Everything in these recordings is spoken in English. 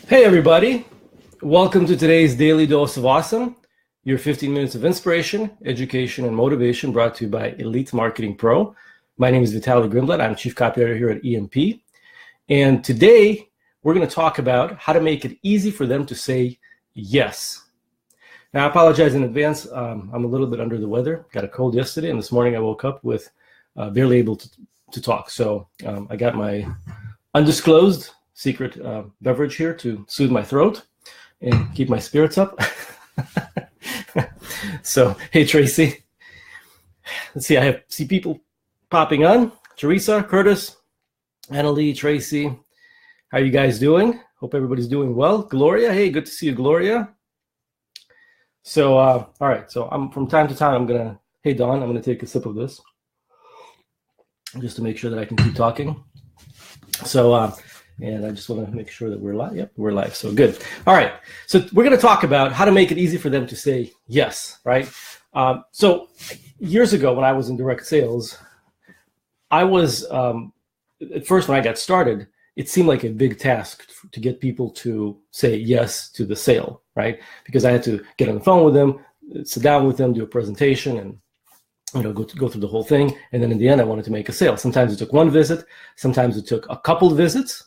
Hey everybody, welcome to today's Daily Dose of Awesome, your 15 minutes of inspiration, education, and motivation brought to you by Elite Marketing Pro. My name is Vitaly. I'm Chief Copywriter here at EMP. And today we're going to talk about how to make it easy for them to say yes. Now, I apologize in advance. I'm a little bit under the weather. Got a cold yesterday, and this morning I woke up with barely able to talk. So I got my undisclosed secret beverage here to soothe my throat and keep my spirits up. So, hey, Tracy. Let's see, I see people popping on. Teresa, Curtis, Annalie, Tracy. How are you guys doing? Hope everybody's doing well. Gloria, hey, good to see you, Gloria. So, all right, so I'm from time to time, hey, Dawn, I'm going to take a sip of this just to make sure that I can keep talking. So, and I just want to make sure that we're live. Yep, we're live. So good. All right. So we're going to talk about how to make it easy for them to say yes, right? So years ago when I was in direct sales, I was, at first when I got started, it seemed like a big task to get people to say yes to the sale, right? Because I had to get on the phone with them, sit down with them, do a presentation, and go through the whole thing. And then in the end, I wanted to make a sale. Sometimes it took one visit. Sometimes it took a couple visits.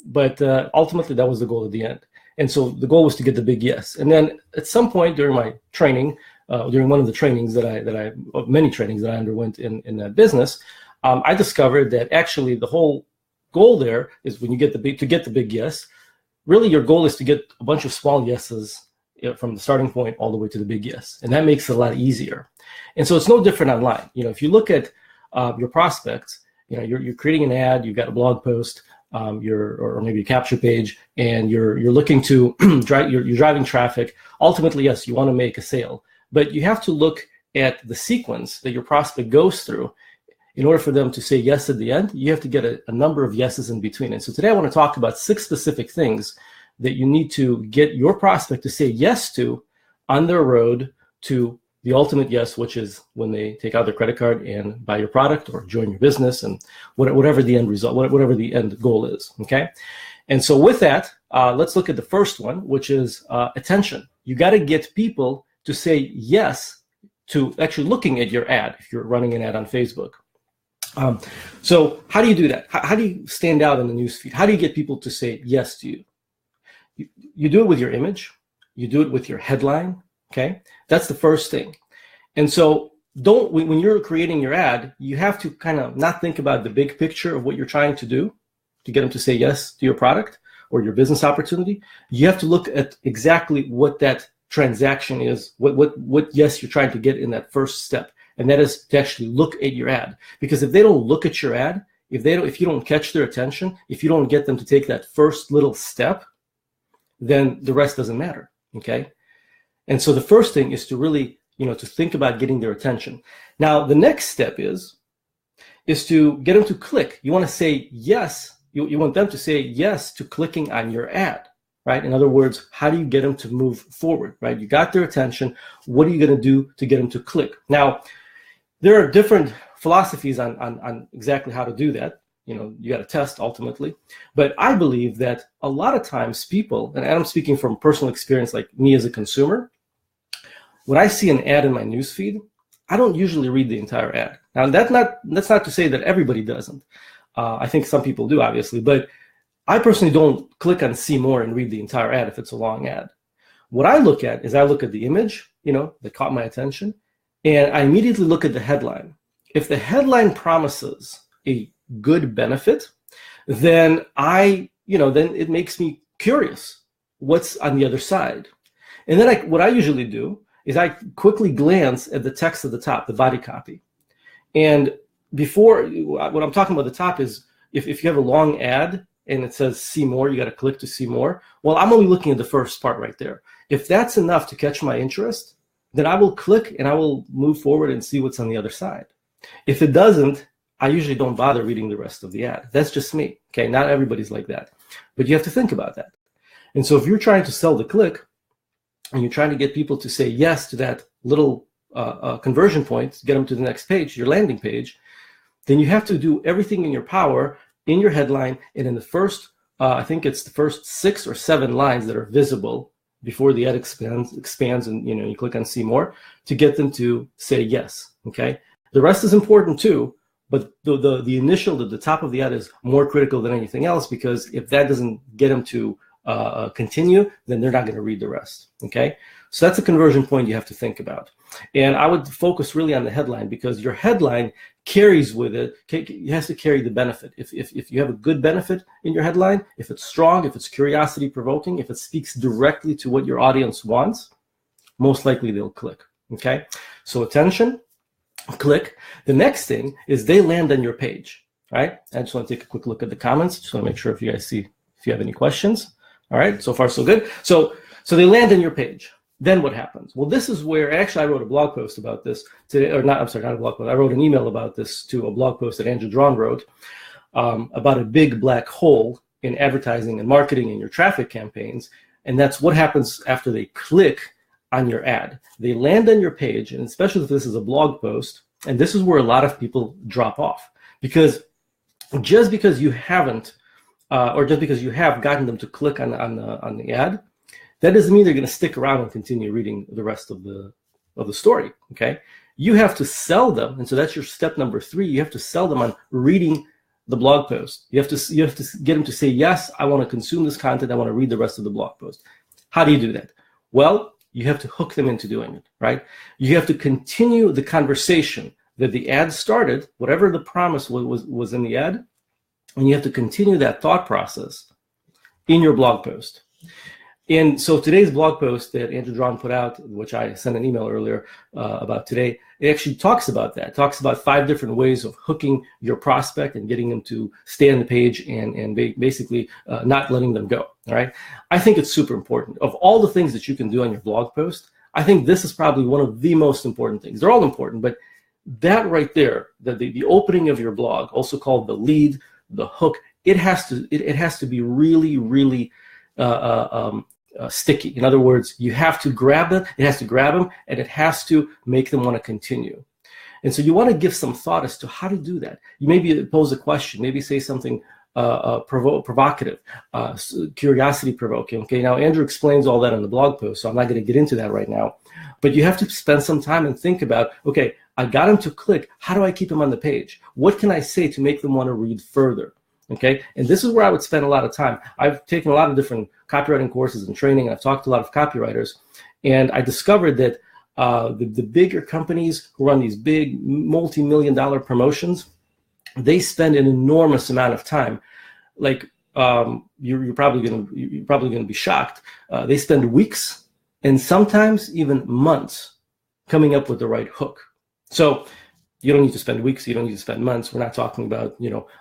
But ultimately, that was the goal at the end. And so the goal was to get the big yes. And then at some point during my training, during one of the trainings many trainings that I underwent in that business, I discovered that actually the whole goal there is when you get the big yes, really your goal is to get a bunch of small yeses from the starting point all the way to the big yes. And that makes it a lot easier. And so it's no different online. If you look at your prospects, you're creating an ad, you've got a blog post, or maybe a capture page, and you're looking to you're driving traffic. Ultimately, yes, you want to make a sale, but you have to look at the sequence that your prospect goes through. In order for them to say yes at the end, you have to get a number of yeses in between. And so today I want to talk about 6 specific things that you need to get your prospect to say yes to on their road to the ultimate yes, which is when they take out their credit card and buy your product or join your business, and whatever the end result, whatever the end goal is, okay? And so with that, let's look at the first one, which is attention. You got to get people to say yes to actually looking at your ad if you're running an ad on Facebook. So how do you do that? How do you stand out in the newsfeed? How do you get people to say yes to you? You do it with your image. You do it with your headline. Okay, that's the first thing. And so when you're creating your ad, you have to kind of not think about the big picture of what you're trying to do to get them to say yes to your product or your business opportunity. You have to look at exactly what that transaction is, what yes you're trying to get in that first step. And that is to actually look at your ad. Because if they don't look at your ad, if you don't catch their attention, if you don't get them to take that first little step, then the rest doesn't matter, okay? And so the first thing is to really, to think about getting their attention. Now, the next step is to get them to click. You want to say yes. You want them to say yes to clicking on your ad, right? In other words, how do you get them to move forward, right? You got their attention. What are you going to do to get them to click? Now, there are different philosophies on exactly how to do that. You got to test ultimately. But I believe that a lot of times people, and I'm speaking from personal experience, like me as a consumer, when I see an ad in my newsfeed, I don't usually read the entire ad. Now, that's not to say that everybody doesn't. I think some people do, obviously, but I personally don't click on see more and read the entire ad if it's a long ad. What I look at is I look at the image, that caught my attention, and I immediately look at the headline. If the headline promises a good benefit, then then it makes me curious what's on the other side. And then what I usually do is I quickly glance at the text at the top, the body copy. And what I'm talking about the top is if you have a long ad and it says see more, you got to click to see more. Well, I'm only looking at the first part right there. If that's enough to catch my interest, then I will click and I will move forward and see what's on the other side. If it doesn't, I usually don't bother reading the rest of the ad. That's just me. Okay, not everybody's like that. But you have to think about that. And so if you're trying to sell the click, and you're trying to get people to say yes to that little conversion point, get them to the next page, your landing page, then you have to do everything in your power in your headline and in the first I think it's the first 6 or 7 lines that are visible before the ad expands, and you click on see more to get them to say yes. Okay, the rest is important too, but the initial, the top of the ad is more critical than anything else, because if that doesn't get them to continue, then they're not going to read the rest. Okay, so that's a conversion point you have to think about. And I would focus really on the headline, because your headline carries with it, it has to carry the benefit. If you have a good benefit in your headline, if it's strong, if it's curiosity provoking, if it speaks directly to what your audience wants, most likely they'll click. Okay, so attention, click. The next thing is they land on your page, right? I just want to take a quick look at the comments. Just want to make sure if you guys see, if you have any questions. All right, so far so good. So they land on your page. Then what happens? Well, this is where, actually I wrote a blog post about this today, or not, I'm sorry, not a blog post. I wrote an email about this to a blog post that Andrew Drawn wrote about a big black hole in advertising and marketing in your traffic campaigns. And that's what happens after they click on your ad. They land on your page, and especially if this is a blog post, and this is where a lot of people drop off, because just because you haven't, or just because you have gotten them to click on the ad, that doesn't mean they're going to stick around and continue reading the rest of the story. Okay, you have to sell them, and so that's your step number 3. You have to sell them on reading the blog post. You have to get them to say, yes, I want to consume this content. I want to read the rest of the blog post. How do you do that? Well, you have to hook them into doing it, right? You have to continue the conversation that the ad started, whatever the promise was in the ad, and you have to continue that thought process in your blog post. And so today's blog post that Andrew Drawn put out, which I sent an email earlier about today, it actually talks about that. It talks about 5 different ways of hooking your prospect and getting them to stay on the page and basically not letting them go. All right. I think it's super important. Of all the things that you can do on your blog post, I think this is probably one of the most important things. They're all important, but that right there, the opening of your blog, also called the lead, the hook, it has to be really, really sticky. In other words, you have to grab it, it has to grab them, and it has to make them want to continue. And so you want to give some thought as to how to do that. You maybe pose a question, maybe say something provocative, curiosity provoking. Okay, now Andrew explains all that in the blog post, so I'm not going to get into that right now. But you have to spend some time and think about, okay, I got him to click. How do I keep him on the page? What can I say to make them want to read further? Okay, and this is where I would spend a lot of time. I've taken a lot of different copywriting courses and training. I've talked to a lot of copywriters, and I discovered that the bigger companies who run these big multi-million-dollar promotions, they spend an enormous amount of time. Like you're probably gonna be shocked. They spend weeks and sometimes even months coming up with the right hook. So you don't need to spend weeks. You don't need to spend months. We're not talking about,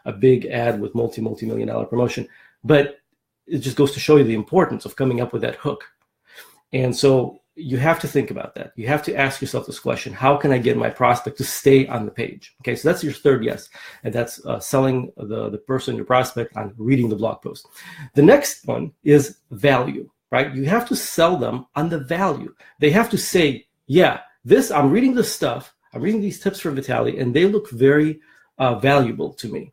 a big ad with multi-million-dollar promotion, but it just goes to show you the importance of coming up with that hook. And so you have to think about that. You have to ask yourself this question: how can I get my prospect to stay on the page? Okay, so that's your third yes, and that's selling the person, your prospect, on reading the blog post. The next one is value, right? You have to sell them on the value. They have to say, yeah, I'm reading this stuff. I'm reading these tips from Vitaly, and they look very valuable to me.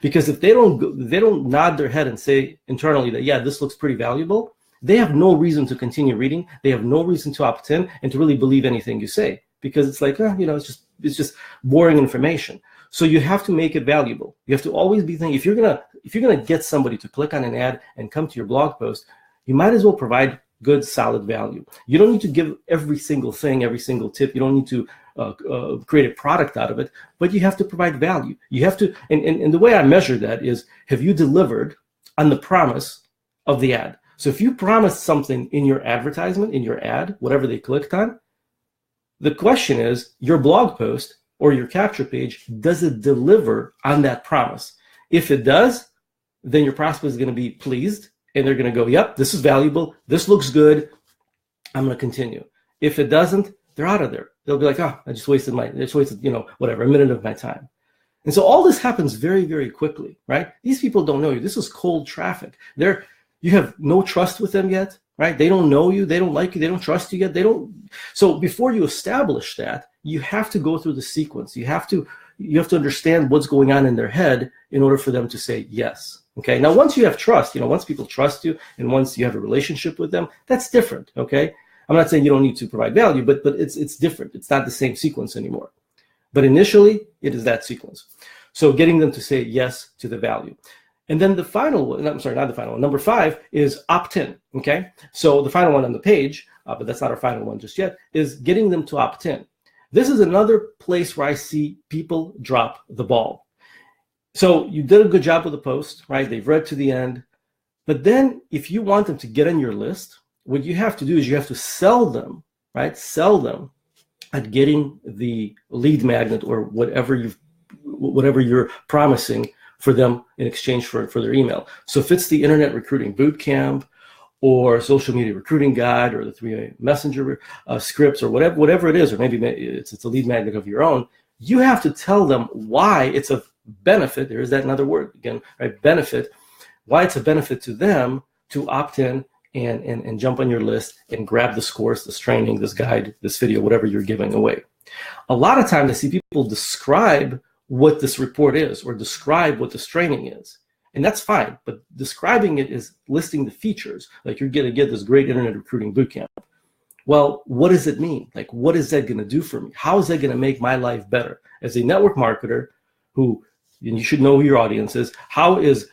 Because if they don't nod their head and say internally that, yeah, this looks pretty valuable, they have no reason to continue reading. They have no reason to opt in and to really believe anything you say, because it's like, it's just boring information. So you have to make it valuable. You have to always be thinking, if you're gonna get somebody to click on an ad and come to your blog post, you might as well provide good, solid value. You don't need to give every single thing, every single tip. You don't need to create a product out of it, but you have to provide value. You have to, and the way I measure that is, have you delivered on the promise of the ad? So if you promised something in your advertisement, in your ad, whatever they clicked on, the question is, your blog post or your capture page, does it deliver on that promise? If it does, then your prospect is going to be pleased, and they're going to go, yep, this is valuable. This looks good. I'm going to continue. If it doesn't, they're out of there. They'll be like, oh, I just wasted a minute of my time. And so all this happens very, very quickly, right? These people don't know you. This is cold traffic. You have no trust with them yet, right? They don't know you. They don't like you. They don't trust you yet. So before you establish that, you have to go through the sequence. You have to understand what's going on in their head in order for them to say yes. Okay. Now, once you have trust, once people trust you and once you have a relationship with them, that's different. Okay. I'm not saying you don't need to provide value, but it's different. It's not the same sequence anymore. But initially, it is that sequence. So getting them to say yes to the value. And then the final one, I'm sorry, not the final one, number 5 is opt-in, okay? So the final one on the page, but that's not our final one just yet, is getting them to opt-in. This is another place where I see people drop the ball. So you did a good job with the post, right? They've read to the end. But then if you want them to get on your list, what you have to do is you have to sell them, right? Sell them at getting the lead magnet or whatever you're promising for them in exchange for their email. So if it's the Internet Recruiting Bootcamp or Social Media Recruiting Guide or the 3 Messenger scripts or whatever it is, or maybe it's a lead magnet of your own, you have to tell them why it's a benefit. There is that another word again, right? Benefit. Why it's a benefit to them to opt in and jump on your list and grab this course, this training, this guide, this video, whatever you're giving away. A lot of times I see people describe what this report is or describe what this training is. And that's fine, but describing it is listing the features. Like you're going to get this great Internet Recruiting Bootcamp. Well, what does it mean? Like, what is that going to do for me? How is that going to make my life better? As a network marketer who, and you should know who your audience is, how is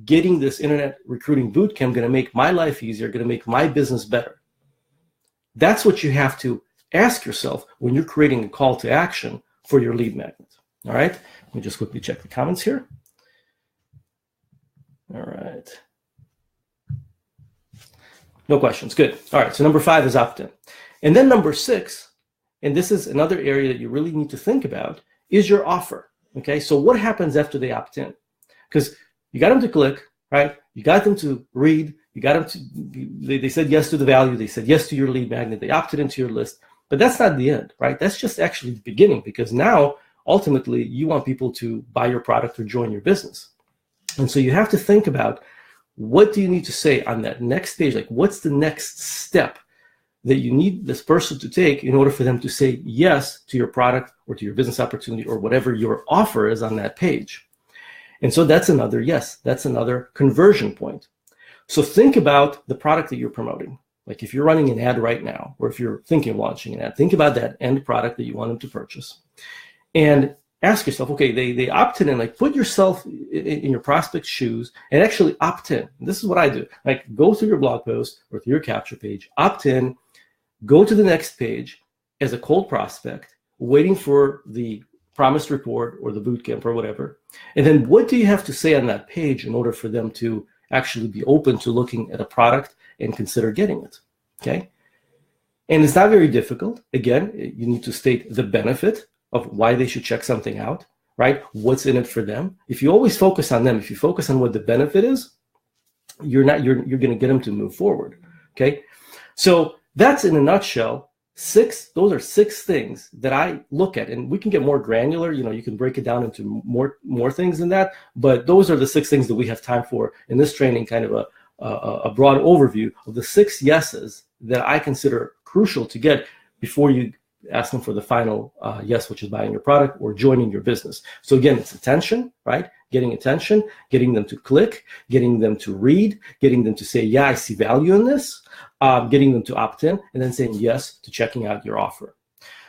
getting this Internet Recruiting Bootcamp going to make my life easier, going to make my business better? That's what you have to ask yourself when you're creating a call to action for your lead magnet. All right, let me just quickly check the comments here. All right. No questions, good. All right, so number 5 is opt-in. And then number 6, and this is another area that you really need to think about, is your offer. Okay, so what happens after they opt in? Because you got them to click, right? You got them to read, you got them to, they said yes to the value, they said yes to your lead magnet, they opted into your list, but that's not the end, right? That's just actually the beginning, because now, ultimately, you want people to buy your product or join your business. And so you have to think about, what do you need to say on that next page? Like, what's the next step that you need this person to take in order for them to say yes to your product or to your business opportunity or whatever your offer is on that page? And so that's another yes, that's another conversion point. So think about the product that you're promoting. Like if you're running an ad right now, or if you're thinking of launching an ad, think about that end product that you want them to purchase. And ask yourself, okay, they opted in, like put yourself in your prospect's shoes and actually opt in. This is what I do. Like go through your blog post or through your capture page, opt in, go to the next page as a cold prospect, waiting for the promised report or the bootcamp or whatever. And then what do you have to say on that page in order for them to actually be open to looking at a product and consider getting it, okay? And it's not very difficult. Again, you need to state the benefit of why they should check something out, right? What's in it for them. If you always focus on them, if you focus on what the benefit is, you're going to get them to move forward, okay? So that's in a nutshell, those are 6 things that I look at, and we can get more granular. You can break it down into more things than that, but those are the 6 things that we have time for in this training, kind of a broad overview of the 6 yeses that I consider crucial to get before you ask them for the final yes, which is buying your product or joining your business. So again, it's attention, right? Getting attention, getting them to click, getting them to read, getting them to say, yeah, I see value in this, getting them to opt in, and then saying yes to checking out your offer.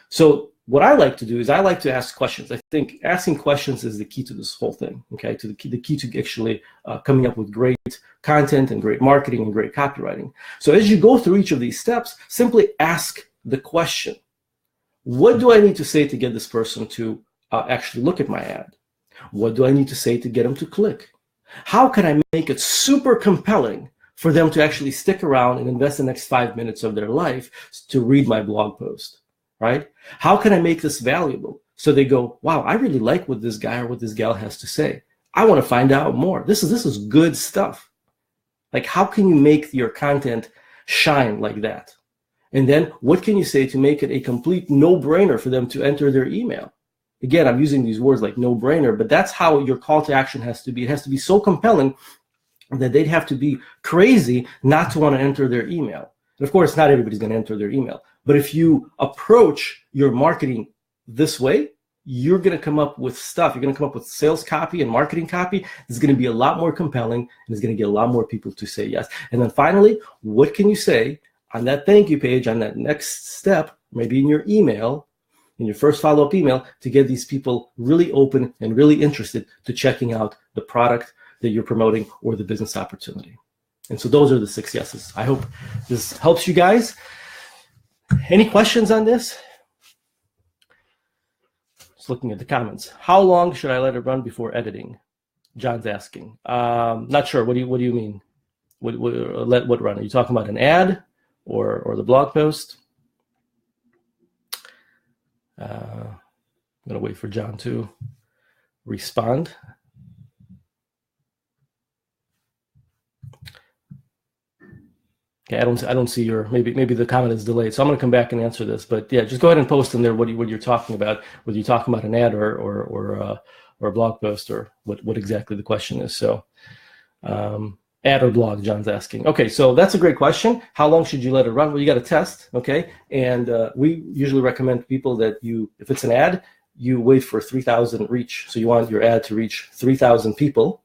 So what I like to do is I like to ask questions. I think asking questions is the key to this whole thing, okay? To the key to actually coming up with great content and great marketing and great copywriting. So as you go through each of these steps, simply ask the question. What do I need to say to get this person to actually look at my ad? What do I need to say to get them to click? How can I make it super compelling for them to actually stick around and invest the next 5 minutes of their life to read my blog post, right? How can I make this valuable so they go, wow, I really like what this guy or what this gal has to say. I want to find out more. This is good stuff. Like, how can you make your content shine like that? And then what can you say to make it a complete no-brainer for them to enter their email? Again, I'm using these words like no-brainer, but that's how your call to action has to be. It has to be so compelling that they'd have to be crazy not to want to enter their email. And of course, not everybody's going to enter their email. But if you approach your marketing this way, you're going to come up with stuff. You're going to come up with sales copy and marketing copy. It's going to be a lot more compelling, and it's going to get a lot more people to say yes. And then finally, what can you say on that thank you page, on that next step, maybe in your email, in your first follow-up email, to get these people really open and really interested to checking out the product that you're promoting or the business opportunity. And so those are the 6 yeses. I hope this helps you guys. Any questions on this? Looking at the comments. How long should I let it run before editing? John's asking. Not sure. What do you mean? Let what run? Are you talking about an ad or the blog post? I'm gonna wait for John to respond. Okay, I don't see your, maybe the comment is delayed, so I'm going to come back and answer this. But yeah, just go ahead and post in there what you're talking about, whether you're talking about an ad or a blog post, or what exactly the question is. So ad or blog, John's asking. Okay, so that's a great question. How long should you let it run? Well, you got to test, okay? And we usually recommend to people that if it's an ad, you wait for 3,000 reach. So you want your ad to reach 3,000 people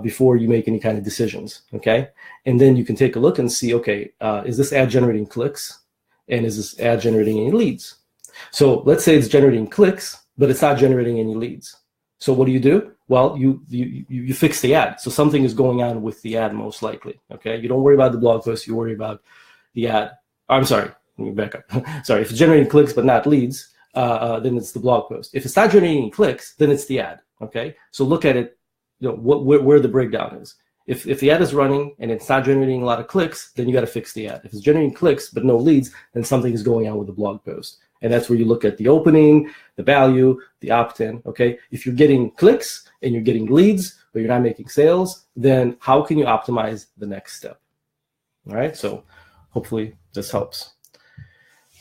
before you make any kind of decisions, okay? And then you can take a look and see, okay, is this ad generating clicks? And is this ad generating any leads? So let's say it's generating clicks, but it's not generating any leads. So what do? Well, you fix the ad. So something is going on with the ad, most likely, okay? You don't worry about the blog post, you worry about the ad. I'm sorry, let me back up. Sorry, if it's generating clicks but not leads, then it's the blog post. If it's not generating any clicks, then it's the ad, okay? So look at it, where the breakdown is. If the ad is running and it's not generating a lot of clicks, then you got to fix the ad. If it's generating clicks but no leads, then something is going on with the blog post. And that's where you look at the opening, the value, the opt-in, okay? If you're getting clicks and you're getting leads, but you're not making sales, then how can you optimize the next step? All right, so hopefully this helps.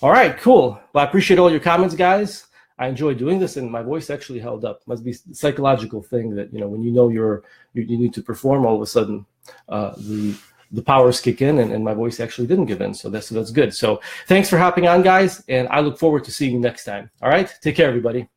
All right, cool. Well, I appreciate all your comments, guys. I enjoy doing this, and my voice actually held up. Must be a psychological thing that, when you need to perform, all of a sudden the powers kick in, and my voice actually didn't give in. So that's good. So thanks for hopping on, guys, and I look forward to seeing you next time. All right, take care, everybody.